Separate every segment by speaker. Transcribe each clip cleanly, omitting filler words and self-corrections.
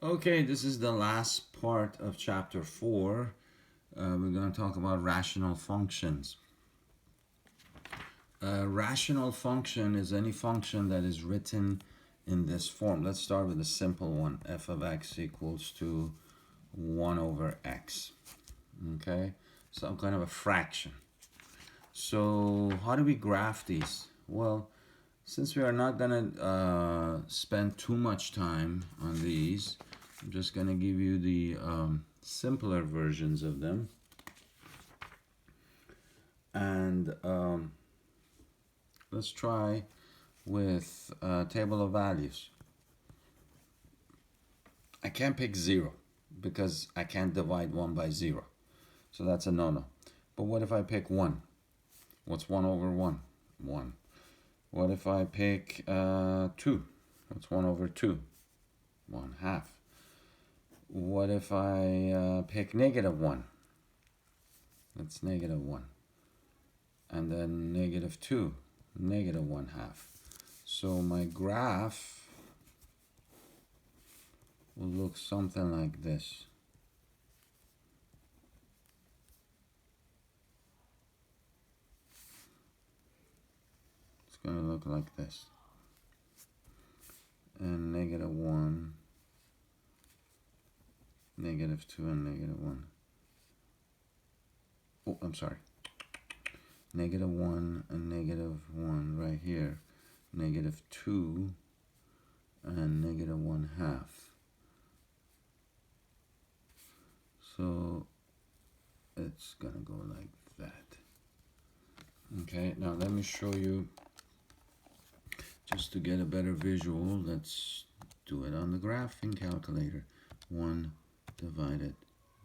Speaker 1: Okay, this is the last part of chapter 4. We're going to talk about rational functions. A rational function is any function that is written in this form. Let's start with a simple one. F of x equals to 1 over x. Okay, some kind of a fraction. So how do we graph these? Well, since we are not going to spend too much time on these, I'm just going to give you the simpler versions of them. And let's try with a table of values. I can't pick 0 because I can't divide 1 by 0. So that's a no-no. But what if I pick 1? What's 1 over 1? 1. What if I pick 2? What's 1 over 2? 1/2. What if I pick -1? That's -1. And then -2, -1/2. So my graph will look something like this. It's going to look like this. And -1, -2, and -1. Oh, I'm sorry. -1 and -1 right here. -2 and -1/2. So it's gonna go like that. Okay, now let me show you, just to get a better visual. Let's do it on the graphing calculator. 1 divided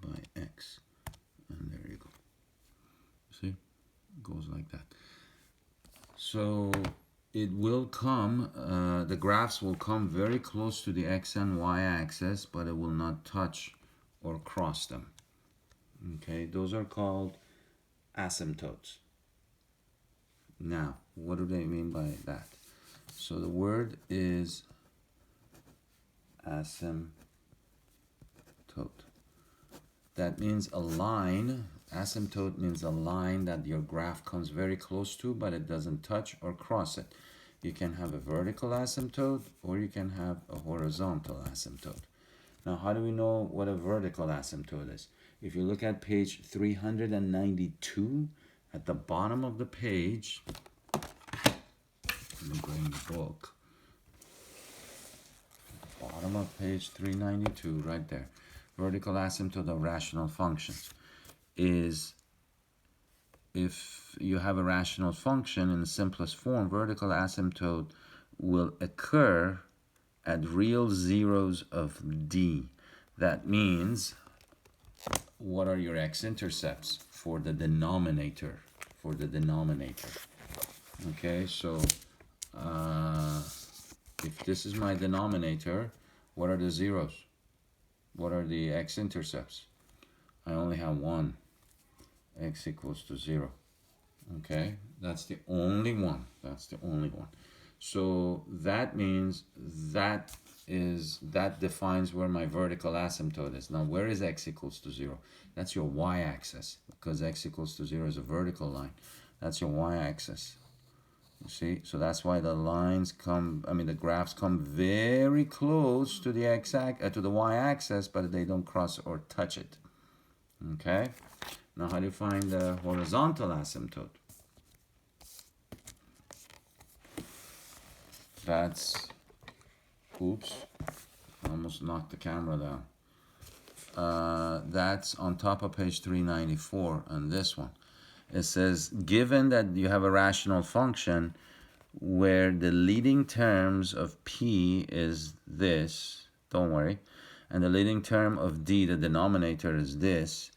Speaker 1: by x, and there you go. See, it goes like that. So it will come, the graphs will come very close to the x and y axis, but it will not touch or cross them. Okay, those are called asymptotes. Now, what do they mean by that? So the word is asymptote. That means a line. Asymptote means a line that your graph comes very close to, but it doesn't touch or cross it. You can have a vertical asymptote, or you can have a horizontal asymptote. Now, how do we know what a vertical asymptote is? If you look at page 392, at the bottom of the page, let me bring the book. Bottom of page 392, right there. Vertical asymptote of rational functions is if you have a rational function in the simplest form, vertical asymptote will occur at real zeros of d. That means, what are your x-intercepts for the denominator? For the denominator. Okay, so if this is my denominator, what are the zeros? What are the x-intercepts? I only have one. X equals to 0. Okay, that's the only one. That's the only one. So that means that defines where my vertical asymptote is. Now, where is x equals to 0? That's your y-axis, because x equals to 0 is a vertical line. That's your y-axis. You see, so that's why the lines come, the graphs come very close to the to the y-axis, but they don't cross or touch it. Okay. Now, how do you find the horizontal asymptote? That's, oops, almost knocked the camera down. That's on top of page 394 on this one. It says, given that you have a rational function where the leading terms of p is this, don't worry, and the leading term of d, the denominator, is this,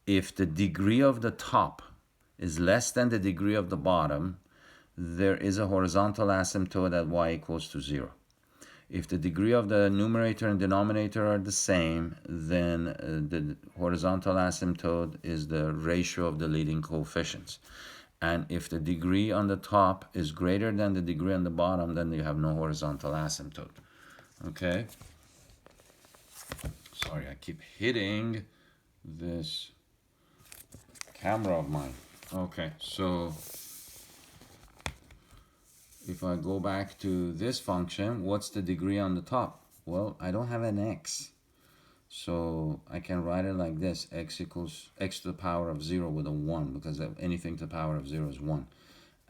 Speaker 1: if the degree of the top is less than the degree of the bottom, there is a horizontal asymptote at y equals to 0. If the degree of the numerator and denominator are the same, then the horizontal asymptote is the ratio of the leading coefficients. And if the degree on the top is greater than the degree on the bottom, then you have no horizontal asymptote. Okay? Sorry, I keep hitting this camera of mine. Okay, so if I go back to this function, what's the degree on the top? Well, I don't have an x. So I can write it like this: x equals x to the power of 0 with a 1, because anything to the power of 0 is 1.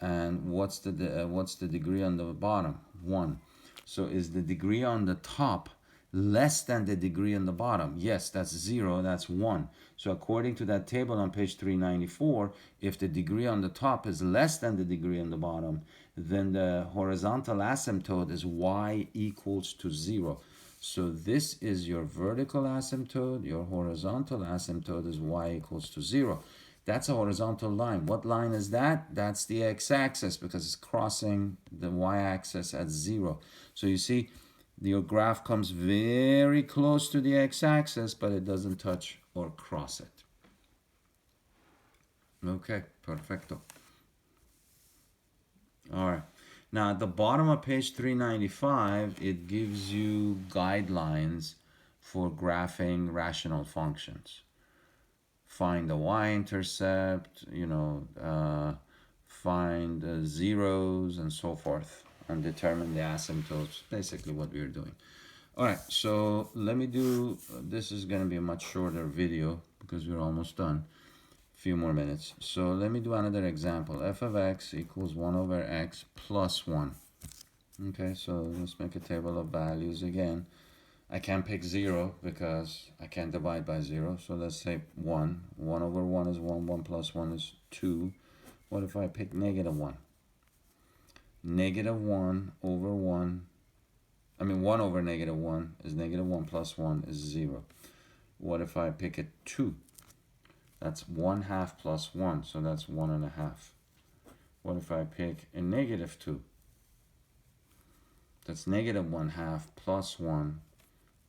Speaker 1: And what's the degree on the bottom? 1. So is the degree on the top less than the degree on the bottom? Yes, that's 0, that's 1. So according to that table on page 394, if the degree on the top is less than the degree on the bottom, then the horizontal asymptote is y equals to 0. So this is your vertical asymptote. Your horizontal asymptote is y equals to 0. That's a horizontal line. What line is that? That's the x-axis, because it's crossing the y-axis at 0. So you see, your graph comes very close to the x-axis, but it doesn't touch or cross it. Okay, perfecto. All right. Now at the bottom of page 395, it gives you guidelines for graphing rational functions. Find the y-intercept, find the zeros and so forth, and determine the asymptotes, basically what we're doing. All right, so let me do, this is going to be a much shorter video because we're almost done. A few more minutes. So let me do another example. F of x equals 1 over x plus 1. Okay, so let's make a table of values again. I can't pick 0 because I can't divide by 0. So let's say 1. 1 over 1 is 1. 1 plus 1 is 2. What if I pick negative 1? Negative 1 over 1. 1 over negative 1 is negative 1 plus 1 is 0. What if I pick it 2? That's 1 half plus 1. So that's 1 and a half. What if I pick a negative 2? That's negative 1 half plus 1.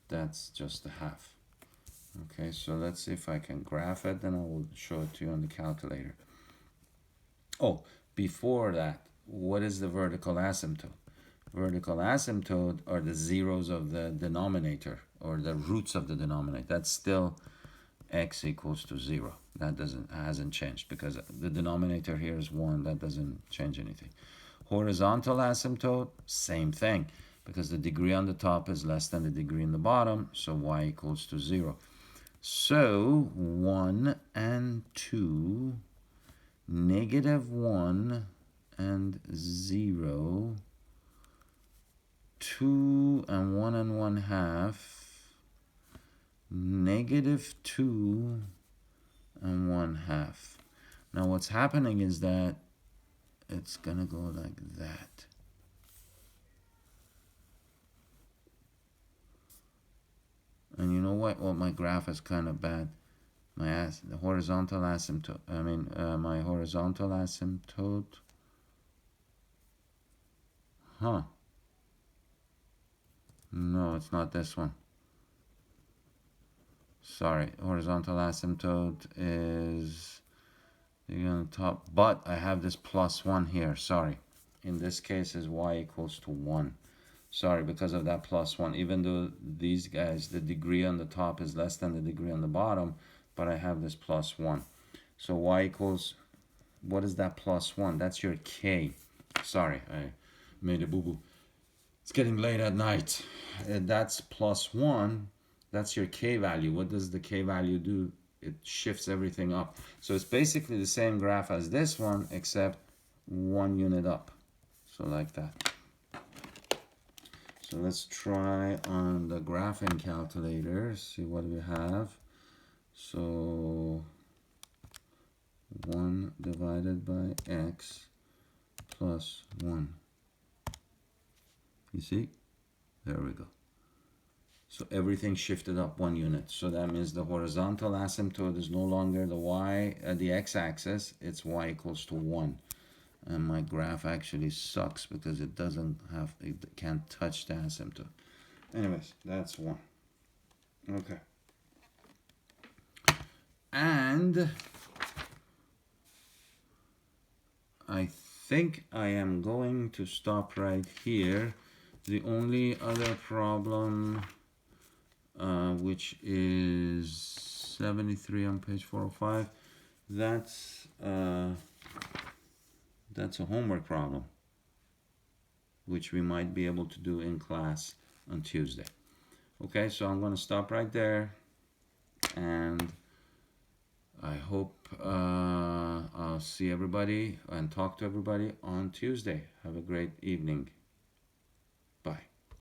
Speaker 1: That's just a half. Okay, so let's see if I can graph it, then I will show it to you on the calculator. Oh, before that, what is the vertical asymptote? Vertical asymptote are the zeros of the denominator, or the roots of the denominator. That's still x equals to 0. That hasn't changed, because the denominator here is 1. That doesn't change anything. Horizontal asymptote, same thing, because the degree on the top is less than the degree in the bottom, so y equals to 0. So 1 and 2, negative 1 and 0, 2 and 1 and 1 half, negative 2 and 1 half. Now what's happening is that it's gonna go like that. And you know what? Well, my graph is kind of bad. The horizontal asymptote. My horizontal asymptote. Huh. No, it's not this one. Sorry, horizontal asymptote is on the top, but I have this plus 1 here. Sorry. In this case is y equals to 1. Sorry, because of that plus 1. Even though these guys, the degree on the top is less than the degree on the bottom, but I have this plus 1. So y equals, what is that plus 1? That's your k. Sorry, I made a boo-boo. It's getting late at night. That's plus 1. That's your k value. What does the k value do? It shifts everything up. So it's basically the same graph as this one, except 1 unit up. So like that. So let's try on the graphing calculator, see what we have. So 1 divided by x plus 1. You see? There we go. So everything shifted up 1 unit. So that means the horizontal asymptote is no longer the x-axis, it's y equals to 1. And my graph actually sucks because it can't touch the asymptote. Anyways, that's 1. Okay. And I think I am going to stop right here. The only other problem which is 73 on page 405. That's a homework problem, which we might be able to do in class on Tuesday. Okay, so I'm going to stop right there, and I hope I'll see everybody and talk to everybody on Tuesday. Have a great evening.